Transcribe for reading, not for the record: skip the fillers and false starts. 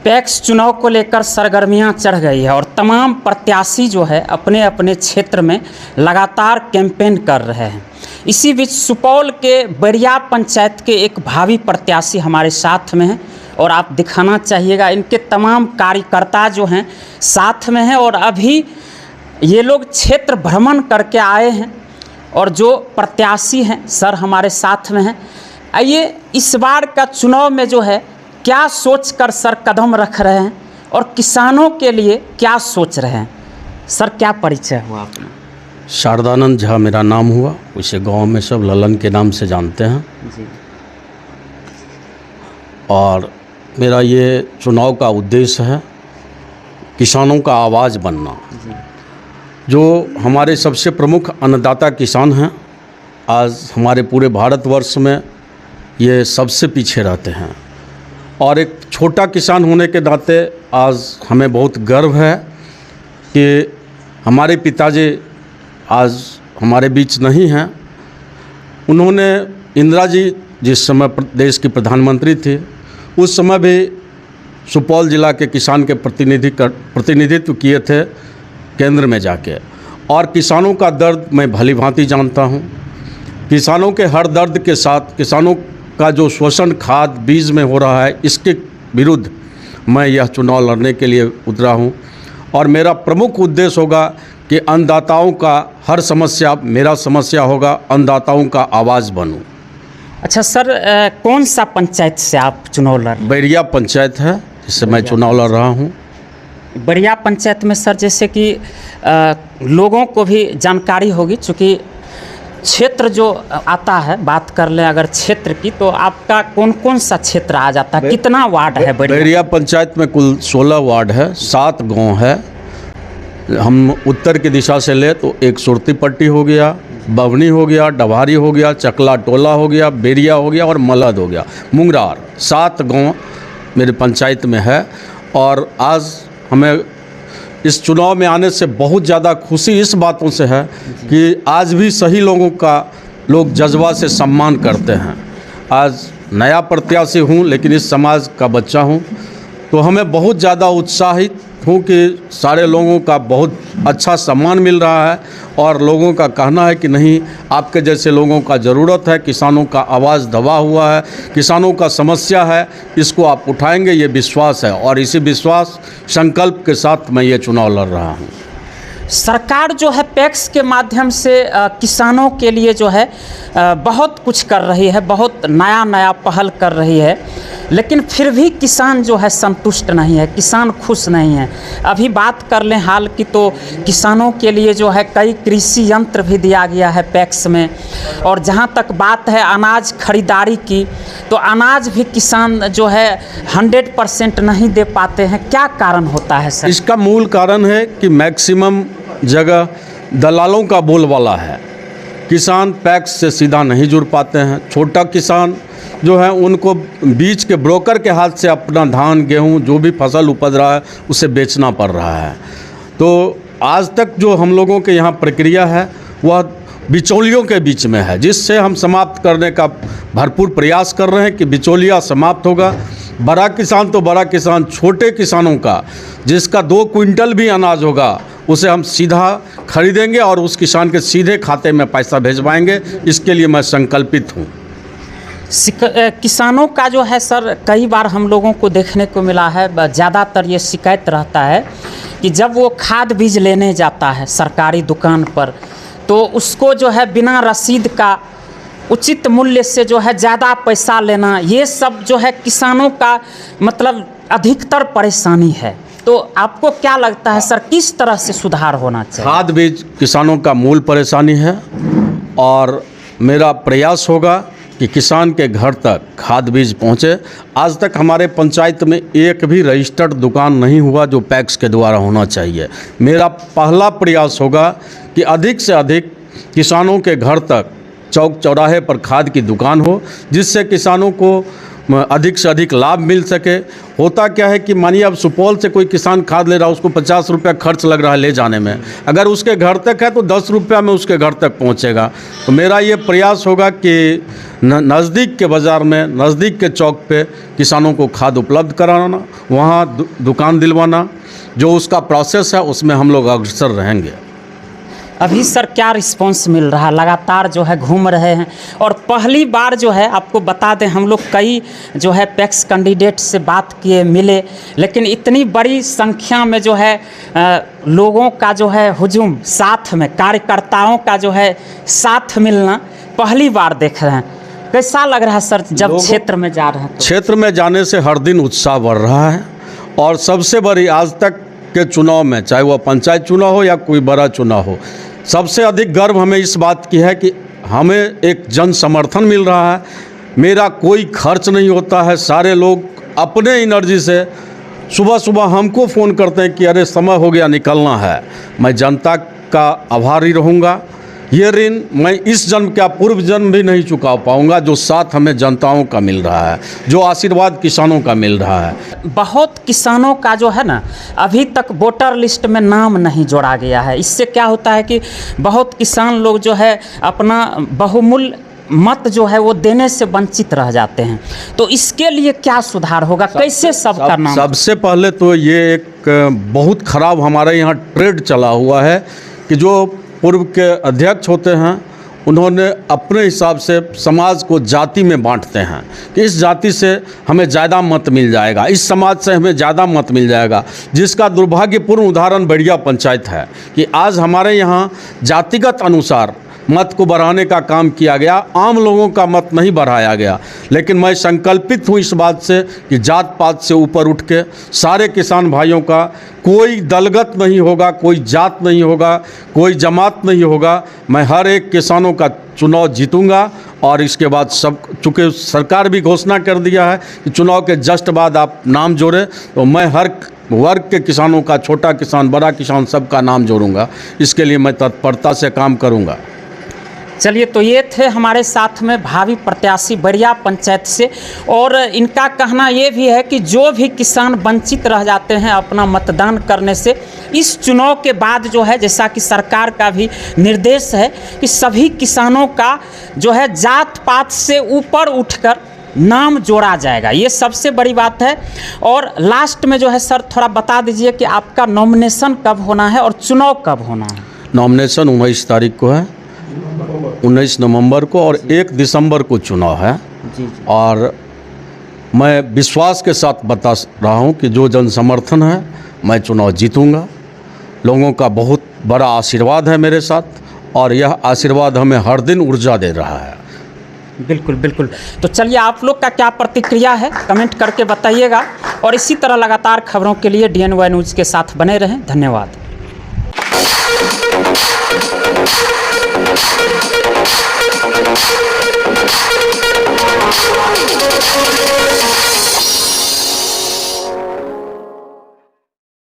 PACS चुनाव को लेकर सरगर्मियां चढ़ गई है और तमाम प्रत्याशी जो है अपने अपने क्षेत्र में लगातार कैंपेन कर रहे हैं। इसी बीच सुपौल के बैरिया पंचायत के एक भावी प्रत्याशी हमारे साथ में हैं और आप दिखाना चाहिएगा, इनके तमाम कार्यकर्ता जो हैं साथ में हैं और अभी ये लोग क्षेत्र भ्रमण करके आए हैं और जो प्रत्याशी हैं सर हमारे साथ में हैं। आइए इस बार का चुनाव में जो है क्या सोचकर सर कदम रख रहे हैं और किसानों के लिए क्या सोच रहे हैं। सर क्या परिचय हुआ अपना? शारदानंद झा मेरा नाम हुआ, उसे गांव में सब ललन के नाम से जानते हैं जी। और मेरा ये चुनाव का उद्देश्य है किसानों का आवाज़ बनना जी। जो हमारे सबसे प्रमुख अन्नदाता किसान हैं। आज हमारे पूरे भारतवर्ष में ये सबसे पीछे रहते हैं और एक छोटा किसान होने के नाते आज हमें बहुत गर्व है कि हमारे पिताजी आज हमारे बीच नहीं हैं। उन्होंने इंदिरा जी जिस समय देश की प्रधानमंत्री थी उस समय भी सुपौल ज़िला के किसान के प्रतिनिधित्व किए थे केंद्र में जाके, और किसानों का दर्द मैं भली भांति जानता हूँ। किसानों के हर दर्द के साथ किसानों का जो शोषण खाद बीज में हो रहा है इसके विरुद्ध मैं यह चुनाव लड़ने के लिए उतरा हूँ और मेरा प्रमुख उद्देश्य होगा कि अन्नदाताओं का हर समस्या मेरा समस्या होगा, अन्नदाताओं का आवाज़ बनूं। अच्छा सर, कौन सा पंचायत से आप चुनाव लड़ रहे हैं? बैरिया पंचायत है जिससे मैं चुनाव लड़ रहा हूँ। बैरिया पंचायत में सर जैसे कि लोगों को भी जानकारी होगी, चूँकि क्षेत्र जो आता है, बात कर लें अगर क्षेत्र की, तो आपका कौन कौन सा क्षेत्र आ जाता है? कितना वार्ड है बैरिया पंचायत में? कुल 16 वार्ड है, 7 गांव है। हम उत्तर की दिशा से ले तो एक सुरती पट्टी हो गया, बवनी हो गया, डभारी हो गया, चकला टोला हो गया, बैरिया हो गया और मलद हो गया, मुंगरार। 7 गांव मेरे पंचायत में है और आज हमें इस चुनाव में आने से बहुत ज़्यादा खुशी इस बातों से है कि आज भी सही लोगों का लोग जज्बा से सम्मान करते हैं। आज नया प्रत्याशी हूँ लेकिन इस समाज का बच्चा हूँ, तो हमें बहुत ज़्यादा उत्साहित हूँ कि सारे लोगों का बहुत अच्छा सम्मान मिल रहा है और लोगों का कहना है कि नहीं, आपके जैसे लोगों का ज़रूरत है। किसानों का आवाज़ दबा हुआ है, किसानों का समस्या है, इसको आप उठाएंगे, ये विश्वास है और इसी विश्वास संकल्प के साथ मैं ये चुनाव लड़ रहा हूँ। सरकार जो है पैक्स के माध्यम से किसानों के लिए जो है बहुत कुछ कर रही है, बहुत नया नया पहल कर रही है, लेकिन फिर भी किसान जो है संतुष्ट नहीं है, किसान खुश नहीं है। अभी बात कर लें हाल की तो किसानों के लिए जो है कई कृषि यंत्र भी दिया गया है पैक्स में, और जहां तक बात है अनाज खरीदारी की तो अनाज भी किसान जो है 100% नहीं दे पाते हैं। क्या कारण होता है सर? इसका मूल कारण है कि मैक्सिमम जगह दलालों का बोलबाला है। किसान पैक्स से सीधा नहीं जुड़ पाते हैं। छोटा किसान जो है उनको बीच के ब्रोकर के हाथ से अपना धान गेहूं जो भी फसल उपज रहा है उसे बेचना पड़ रहा है। तो आज तक जो हम लोगों के यहाँ प्रक्रिया है वह बिचौलियों के बीच में है, जिससे हम समाप्त करने का भरपूर प्रयास कर रहे हैं कि बिचौलिया समाप्त होगा। बड़ा किसान तो बड़ा किसान, छोटे किसानों का जिसका 2 क्विंटल भी अनाज होगा उसे हम सीधा खरीदेंगे और उस किसान के सीधे खाते में पैसा भेजवाएंगे। इसके लिए मैं संकल्पित हूँ। किसानों का जो है सर कई बार हम लोगों को देखने को मिला है, ज़्यादातर ये शिकायत रहता है कि जब वो खाद बीज लेने जाता है सरकारी दुकान पर तो उसको जो है बिना रसीद का उचित मूल्य से जो है ज़्यादा पैसा लेना, ये सब जो है किसानों का मतलब अधिकतर परेशानी है। तो आपको क्या लगता है सर, किस तरह से सुधार होना चाहिए? खाद बीज किसानों का मूल परेशानी है और मेरा प्रयास होगा कि किसान के घर तक खाद बीज पहुँचे। आज तक हमारे पंचायत में एक भी रजिस्टर्ड दुकान नहीं हुआ जो पैक्स के द्वारा होना चाहिए। मेरा पहला प्रयास होगा कि अधिक से अधिक किसानों के घर तक चौक चौराहे पर खाद की दुकान हो, जिससे किसानों को अधिक से अधिक लाभ मिल सके। होता क्या है कि मानिए अब सुपौल से कोई किसान खाद ले रहा है, उसको 50 रुपया खर्च लग रहा है ले जाने में, अगर उसके घर तक है तो 10 रुपया में उसके घर तक पहुंचेगा। तो मेरा ये प्रयास होगा कि नज़दीक के बाज़ार में, नज़दीक के चौक पे किसानों को खाद उपलब्ध कराना, वहाँ दुकान दिलवाना, जो उसका प्रोसेस है उसमें हम लोग अग्रसर रहेंगे। अभी सर क्या रिस्पांस मिल रहा है? लगातार जो है घूम रहे हैं और पहली बार जो है आपको बता दें, हम लोग कई जो है पैक्स कैंडिडेट से बात किए, मिले, लेकिन इतनी बड़ी संख्या में जो है लोगों का जो है हुजूम, साथ में कार्यकर्ताओं का जो है साथ मिलना पहली बार देख रहे हैं। कैसा लग रहा है सर जब क्षेत्र में जा रहे हैं? क्षेत्र में जाने से हर दिन उत्साह बढ़ रहा है और सबसे बड़ी आज तक के चुनाव में, चाहे वह पंचायत चुनाव हो या कोई बड़ा चुनाव हो, सबसे अधिक गर्व हमें इस बात की है कि हमें एक जन समर्थन मिल रहा है। मेरा कोई खर्च नहीं होता है, सारे लोग अपने एनर्जी से सुबह सुबह हमको फ़ोन करते हैं कि अरे समय हो गया निकलना है। मैं जनता का आभारी रहूँगा। ये ऋण मैं इस जन्म क्या पूर्व जन्म भी नहीं चुका पाऊंगा, जो साथ हमें जनताओं का मिल रहा है, जो आशीर्वाद किसानों का मिल रहा है। बहुत किसानों का जो है ना अभी तक वोटर लिस्ट में नाम नहीं जोड़ा गया है। इससे क्या होता है कि बहुत किसान लोग जो है अपना बहुमूल्य मत जो है वो देने से वंचित रह जाते हैं। तो इसके लिए क्या सुधार होगा? कैसे सबका नाम? सबसे पहले तो ये एक बहुत ख़राब हमारे यहाँ ट्रेड चला हुआ है कि जो पूर्व के अध्यक्ष होते हैं उन्होंने अपने हिसाब से समाज को जाति में बांटते हैं कि इस जाति से हमें ज़्यादा मत मिल जाएगा, इस समाज से हमें ज़्यादा मत मिल जाएगा, जिसका दुर्भाग्यपूर्ण उदाहरण बड़िया पंचायत है कि आज हमारे यहाँ जातिगत अनुसार मत को बढ़ाने का काम किया गया, आम लोगों का मत नहीं बढ़ाया गया। लेकिन मैं संकल्पित हूँ इस बात से कि जात पात से ऊपर उठ के सारे किसान भाइयों का कोई दलगत नहीं होगा, कोई जात नहीं होगा, कोई जमात नहीं होगा। मैं हर एक किसानों का चुनाव जीतूंगा और इसके बाद सब, चूँकि सरकार भी घोषणा कर दिया है कि चुनाव के जस्ट बाद आप नाम जोड़ें, तो मैं हर वर्ग के किसानों का, छोटा किसान बड़ा किसान सबका नाम जोड़ूंगा। इसके लिए मैं तत्परता से काम करूंगा। चलिए, तो ये थे हमारे साथ में भावी प्रत्याशी बड़िया पंचायत से, और इनका कहना ये भी है कि जो भी किसान वंचित रह जाते हैं अपना मतदान करने से, इस चुनाव के बाद जो है, जैसा कि सरकार का भी निर्देश है कि सभी किसानों का जो है जात पात से ऊपर उठकर नाम जोड़ा जाएगा। ये सबसे बड़ी बात है। और लास्ट में जो है सर थोड़ा बता दीजिए कि आपका नॉमिनेशन कब होना है और चुनाव कब होना है? नॉमिनेशन 19 तारीख को है, 19 नवंबर को, और 1 दिसंबर को चुनाव है। जी। और मैं विश्वास के साथ बता रहा हूं कि जो जन समर्थन है मैं चुनाव जीतूंगा। लोगों का बहुत बड़ा आशीर्वाद है मेरे साथ और यह आशीर्वाद हमें हर दिन ऊर्जा दे रहा है। बिल्कुल बिल्कुल। तो चलिए, आप लोग का क्या प्रतिक्रिया है कमेंट करके बताइएगा, और इसी तरह लगातार खबरों के लिए DNY न्यूज़ के साथ बने रहें। धन्यवाद। We'll be right back.